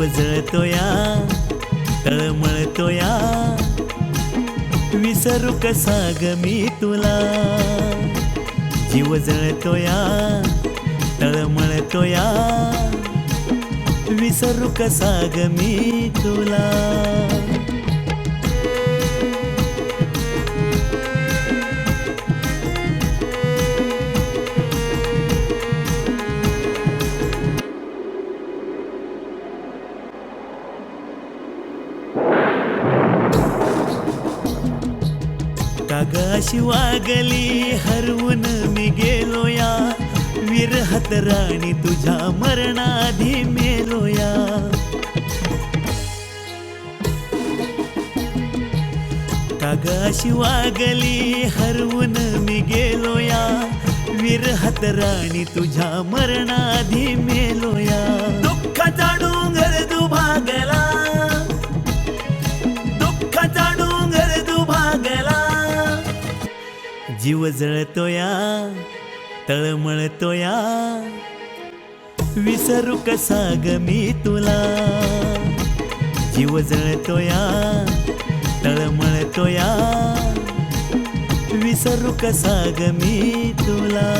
जीव जळतोया तळमळतोया विसरू कसा ग मी तुला जीव जळतोया तळमळतोया विसरू कसा ग मी तुला कागाशी वागली हरवून मी गेलोया विरहत राणी तुझ्या मरणाधी मेलोया कागाशी वागली हरवून मी गेलोया विरहत राणी तुझ्या मरणाधी मेलोया दुःखाचा डोंगर दुभागला दुःखाचा डोंगर दुभागला जीव जळतोया तळमळतोया विसरू कसा ग मी तुला जीव जळतोया तळमळतोया विसरू कसा ग मी तुला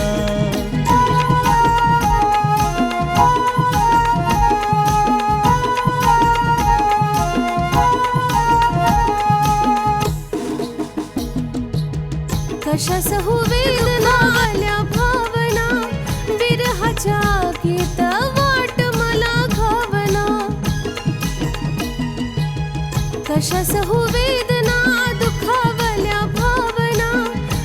कशास हो वेदना आल्या भावना विरहाच्या गीत वाट मला घावना कशास हो वेदना दुखावल्या भावना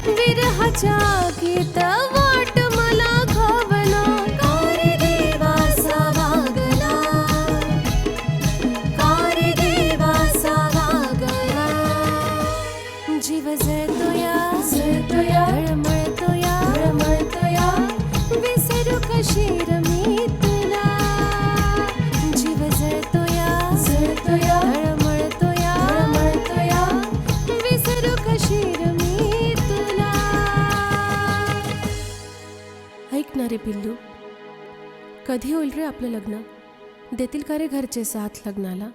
विरहाच्या गीत वाट मला घावना कार देवासा वागला कार देवासा वागला जीव जळतोया तळमळतोया विसरू कशी मी तुला जीव जळतोया तळमळतोया विसरू कशी मी तुला ऐक ना रे पिल्लू कधी होईल रे आपलं लग्न देतील का रे घरचे साथ लग्नाला